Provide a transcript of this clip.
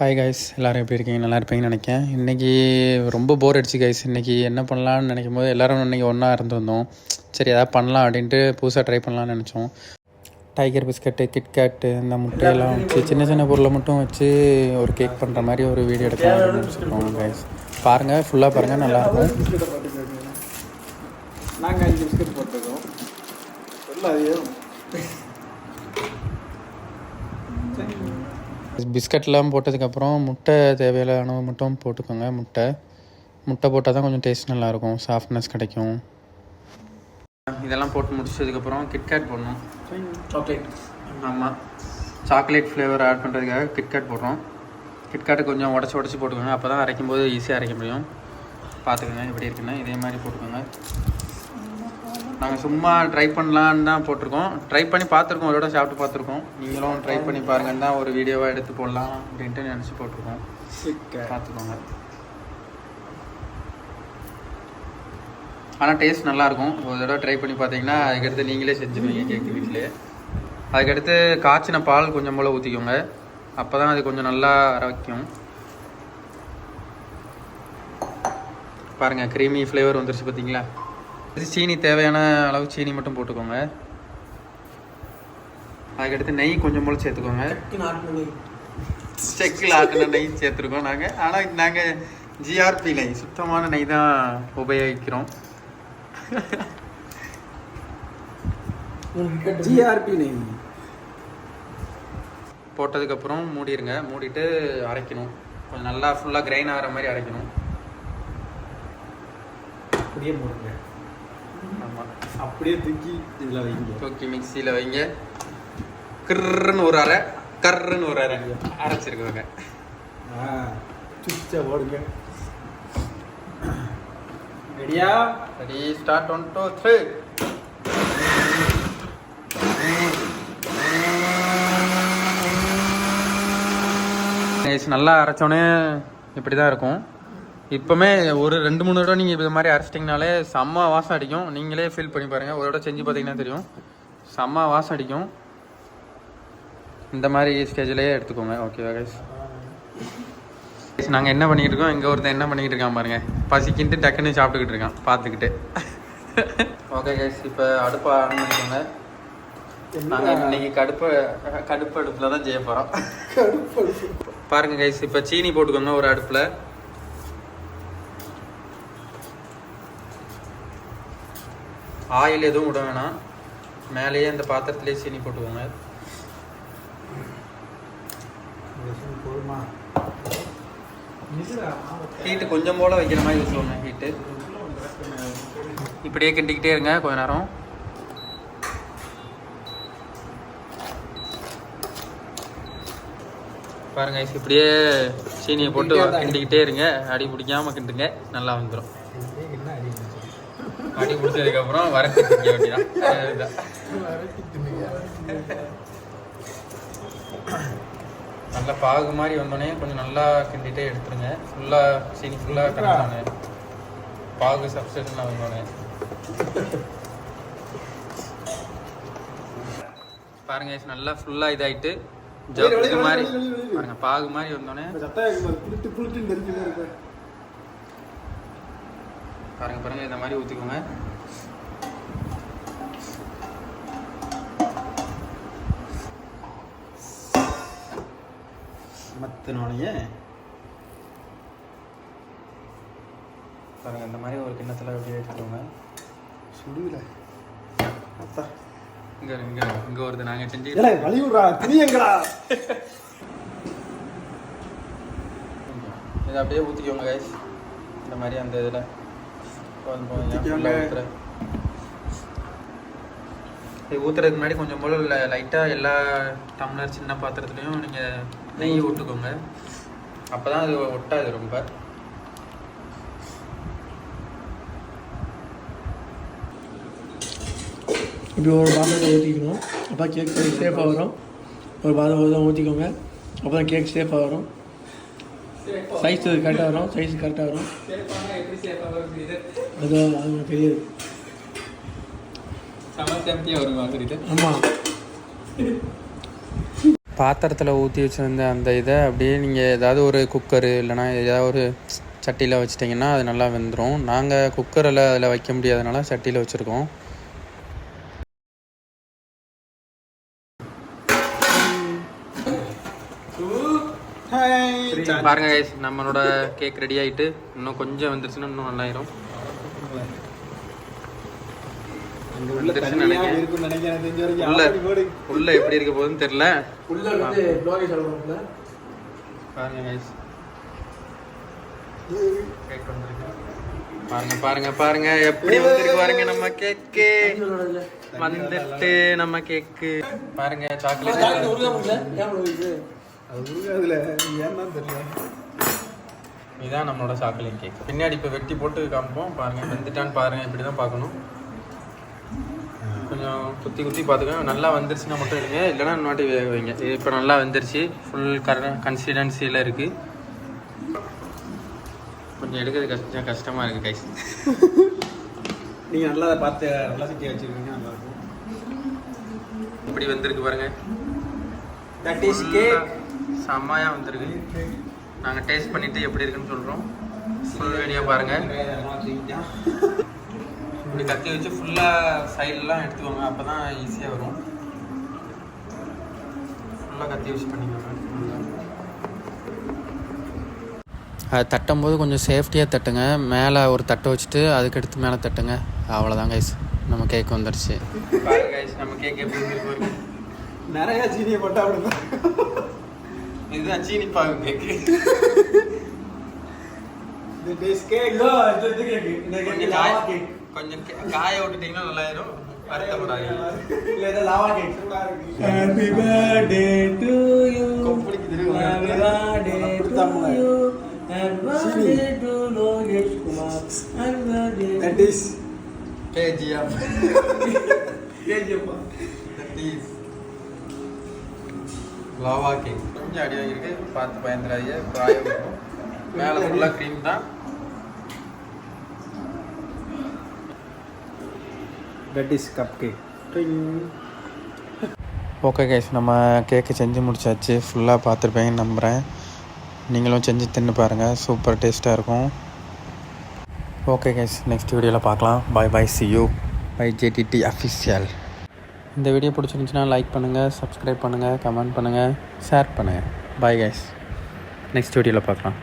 Hi guys, எல்லோரும் எப்படி இருக்கீங்க? நல்லா இருப்பீங்கன்னு நினைக்கிறேன். இன்றைக்கி ரொம்ப போர் அடிச்சு கைஸ். இன்றைக்கி என்ன பண்ணலான்னு நினைக்கும் போது எல்லோரும் இன்றைக்கி ஒன்றா இருந்து வந்தோம். சரி எதாவது பண்ணலாம் அப்படின்ட்டு புதுசாக ட்ரை பண்ணலான்னு நினச்சோம். டைகர் பிஸ்கட்டு, கிட்கேட்டு, இந்த முட்டையெல்லாம் வச்சு சின்ன சின்ன பொருளை மட்டும் வச்சு ஒரு கேக் பண்ணுற மாதிரி ஒரு வீடியோ எடுக்கலாம் நினச்சிருக்கோம் கைஸ். பாருங்கள், ஃபுல்லாக பாருங்கள், நல்லாயிருக்கும். நாங்கள் 5 பிஸ்கட் போட்டிருக்கோம். பிஸ்கட்லாம் போட்டதுக்கப்புறம் முட்டை தேவையான அளவு மட்டும் போட்டுக்கோங்க. முட்டை போட்டால் தான் கொஞ்சம் டேஸ்ட் நல்லாயிருக்கும், சாஃப்ட்னஸ் கிடைக்கும். இதெல்லாம் போட்டு முடிச்சதுக்கப்புறம் கிட்கேட் போடணும். சாக்லேட், ஆமாம், சாக்லேட் ஃப்ளேவர் ஆட் பண்ணுறதுக்காக கிட்கேட் போடுறோம். கிட்கேட்டை கொஞ்சம் உடச்சி போட்டுக்கோங்க. அப்போ தான் அரைக்கும் போது ஈஸியாக அரைக்க முடியும். பார்த்துக்கோங்க எப்படி இருக்குன்னு. இதே மாதிரி போட்டுக்கோங்க. நாங்கள் சும்மா ட்ரை பண்ணலான்னு தான் போட்டிருக்கோம். ட்ரை பண்ணி பார்த்துருக்கோம், அதோட சாப்பிட்டு பார்த்துருக்கோம். நீங்களும் ட்ரை பண்ணி பாருங்கன்னு தான் ஒரு வீடியோவாக எடுத்து போடலாம் அப்படின்ட்டு நினச்சி போட்டிருக்கோம். பார்த்துக்கோங்க. ஆனால் டேஸ்ட் நல்லாயிருக்கும். ஒரு தடவை ட்ரை பண்ணி பார்த்தீங்கன்னா அதுக்கடுத்து நீங்களே செஞ்சுருவீங்க கேக்கு வீட்டிலே. அதுக்கடுத்து காய்ச்சின பால் கொஞ்சம் போல் ஊற்றிக்கோங்க. அப்போ தான் அது கொஞ்சம் நல்லா அரைக்கும். பாருங்கள், க்ரீமி ஃப்ளேவர் வந்துருச்சு பார்த்தீங்களா. சீனி தேவையான அளவு சீனி மட்டும் போட்டுக்கோங்க. அதுக்கடுத்து நெய் கொஞ்சம் போல் சேர்த்துக்கோங்க. செக்கில் ஆட்டின நெய் சேர்த்துருக்கோம் நாங்கள். ஆனால் நாங்கள் ஜிஆர்பி நெய், சுத்தமான நெய் தான் உபயோகிக்கிறோம். ஜிஆர்பி நெய் போட்டதுக்கப்புறம் மூடிடுங்க. மூடிட்டு அரைக்கணும். கொஞ்சம் நல்லா ஃபுல்லாக கிரைன் ஆகிற மாதிரி அரைக்கணும். அப்படியே போடுங்க. ஆமாம், அப்படியே தூக்கி இதில் வைங்க. தூக்கி மிக்சியில் வைங்க. கிர்ன்னு ஒரு அரை, கர்ன்னு ஒரு அரை அரைச்சிருக்கோங்க. சுவிட்சை போடுங்க. ரெடியா? Ready, start. 1 2 3. நல்லா அரைச்சோன்னே இப்படி தான் இருக்கும். இப்போமே ஒரு 2-3 தடவை நீங்கள் இது மாதிரி அரைச்சிட்டிங்கனாலே செம்ம வாசம் அடிக்கும். நீங்களே ஃபீல் பண்ணி பாருங்கள். ஒரு தடவை செஞ்சு பார்த்தீங்கன்னா தெரியும், செம்ம வாசம் அடிக்கும். இந்த மாதிரி ஸ்டேஜ்லேயே எடுத்துக்கோங்க. ஓகேவா கைஸ்? நாங்கள் என்ன பண்ணிக்கிட்டு இருக்கோம், இங்கே ஒருத்தன் என்ன பண்ணிக்கிட்டு இருக்கான் பாருங்கள். பசிக்கிட்டு டக்குன்னு சாப்பிட்டுக்கிட்டு இருக்கான் பார்த்துக்கிட்டு. ஓகே கைஸ், இப்போ அடுப்பை ஆன் பண்ணிக்கோங்க. நாங்கள் இன்னைக்கு கடுப்பு அடுப்பில் தான் செய்ய போகிறோம். பாருங்கள் கைஸ், இப்போ சீனி போட்டுக்கோங்க ஒரு அடுப்பில். ஆயில் எதுவும் விட வேணாம். மேலேயே அந்த பாத்திரத்துலேயே சீனி போட்டுக்கோங்க. ஹீட்டு கொஞ்சம் போல் வைக்கிற மாதிரி வச்சுக்கோங்க. ஹீட்டு இப்படியே கிண்டிக்கிட்டே இருங்க கொஞ்ச நேரம். பாருங்க, இப்படியே சீனியை போட்டு கிண்டிக்கிட்டே இருங்க. அடி பிடிக்காமல் கிண்டுங்க, நல்லா வந்துடும். அடி பிடிச்சதுக்கப்புறம் வறட்டி திங்க வேண்டியதான். நல்லா பாகு மாதிரி வந்தோடனே கொஞ்சம் நல்லா கிண்டிகிட்டே எடுத்துருங்க. ஃபுல்லாக சீனி ஃபுல்லாக கலந்தாங்க. பாகு சப்ஸ்டேஷனில் வந்தோடனே பாருங்க, நல்லா ஃபுல்லாக இதாகிட்டு இது மாதிரி பாருங்க, பாகு மாதிரி வந்தோடனே பாருங்க இந்த மாதிரி ஊற்றிக்கோங்க. மத்தினோடைய பாருங்க, இந்த மாதிரி ஒரு கிண்ணத்தில் அப்படியே எடுத்துக்கோங்க. சுடுவில அத்தா இங்கே வருது. நாங்கள் செஞ்சு வழிவிடுறா துணியங்களா. இதை அப்படியே ஊற்றிக்கோங்க கைஸ். இந்த மாதிரி அந்த இதில் ஊற்றுறதுக்கு முன்னாடி கொஞ்சம் போல் லைட்டாக எல்லா டம்ளர் சின்ன பாத்திரத்துலையும் நீங்கள் நெய் விட்டுக்கோங்க. அப்போ தான் அது ஒட்டாது ரொம்ப. இப்படி ஒரு பாத்திரத்தை ஊற்றிக்கணும். அப்போ கேக் சேஃபாக வரும். ஒரு பாத்திரம் ஊற்றிக்கோங்க. அப்போ தான் கேக் சேஃபாக வரும். சைஸ் கரெக்டாக வரும். சைஸ் கரெக்டாக வரும். அது தெரியாது. சமத்தியாக வருமா? ஆமாம். பாத்திரத்தில் ஊற்றி வச்சுருந்த அந்த இதை அப்படியே நீங்கள் ஏதாவது ஒரு குக்கரு இல்லைனா ஏதாவது ஒரு சட்டியில் வச்சிட்டிங்கன்னா அது நல்லா வெந்துடும். நாங்கள் குக்கரில் அதில் வைக்க முடியாதனால சட்டியில் வச்சுருக்கோம். பாருங்க கைஸ், நம்மளோட கேக் ரெடி ஆகிட்டு இன்னும் கொஞ்சம் வந்துருச்சுன்னா இன்னும் நல்லாயிரும். உள்ள எப்படி இருக்க போகுதுன்னு தெரியல. பாருங்க கைஸ், பாருங்க பாருங்க பாருங்க எப்படி வந்துருக்கு பாருங்க. நம்ம கேக்கு வந்துட்டு, நம்ம கேக்கு பாருங்க. சாக்லேட் இதுதான் நம்மளோட சாக்லேட் கேக். பின்னாடி இப்போ வெட்டி போட்டு காமிப்போம். பாருங்க வெந்துட்டான்னு பாருங்க. இப்படி தான் பார்க்கணும். கொஞ்சம் குத்தி குத்தி பார்த்துக்கோங்க. நல்லா வந்துருச்சுன்னா மட்டும் எடுங்க, இல்லைன்னா இன்னொட்டி வேக வைங்க. இப்போ நல்லா வந்துருச்சு. ஃபுல் கன்சிஸ்டன்சியில் இருக்குது. கொஞ்சம் எடுக்கிறது கொஞ்சம் கஷ்டமாக இருக்குது கைஸ். நீங்கள் நல்லா பார்த்து நல்லா சுற்றி வச்சுருக்கீங்க, நல்லாயிருக்கும். இப்படி வந்திருக்கு பாருங்க. That is cake. செம்மையாக வந்திருக்கு. நாங்கள் டேஸ்ட் பண்ணிவிட்டு எப்படி இருக்குன்னு சொல்கிறோம். ஃபுல் வீடியோ பாருங்கள். இப்படி கத்தி வச்சு ஃபுல்லாக சைடெலாம் எடுத்துக்கோங்க, அப்போ தான் ஈஸியாக வரும். ஃபுல்லாக கத்தி வச்சு பண்ணிக்கோங்க. அது தட்டும்போது கொஞ்சம் சேஃப்டியாக தட்டுங்க. மேலே ஒரு தட்டை வச்சுட்டு அதுக்கடுத்து மேலே தட்டுங்க. அவ்வளோதான் கைஸ், நம்ம கேக் வந்துடுச்சு. பாருங்க கைஸ், நம்ம கேக் எப்படி இருக்கு. நிறையா சீனியை போட்டால் அப்படி இதுதான் சீனி பாகு கேக்கு. கொஞ்சம் காய விட்டுட்டீங்கன்னா நல்லாயிரும். வருத்தப்படாது. Happy birthday to you. Happy birthday to you. Happy birthday to Logesh Kumar. Happy birthday. That is KGF. KGF. That is lava cake. கொஞ்சம் அடி வாங்கியிருக்கு, பார்த்து பயந்துடாதீங்க. காய வரும். மேலே ஃபுல்லாக க்ரீம் தான். That is cupcake. Okay guys, நம்ம கேக்கு செஞ்சு முடிச்சாச்சு. ஃபுல்லாக பார்த்துருப்பேங்கன்னு நம்புகிறேன். நீங்களும் செஞ்சு தின்னு பாருங்கள், சூப்பர் டேஸ்ட்டாக இருக்கும். ஓகே கைஸ், நெக்ஸ்ட் வீடியோவில் பார்க்கலாம். Bye bye, see you. By JTT official. இந்த வீடியோ பிடிச்சிருந்துச்சுன்னா லைக் பண்ணுங்கள், சப்ஸ்கிரைப் பண்ணுங்கள், கமெண்ட் பண்ணுங்கள், ஷேர் பண்ணுங்கள். பாய் கைஸ், நெக்ஸ்ட் வீடியோவில் பார்க்கலாம்.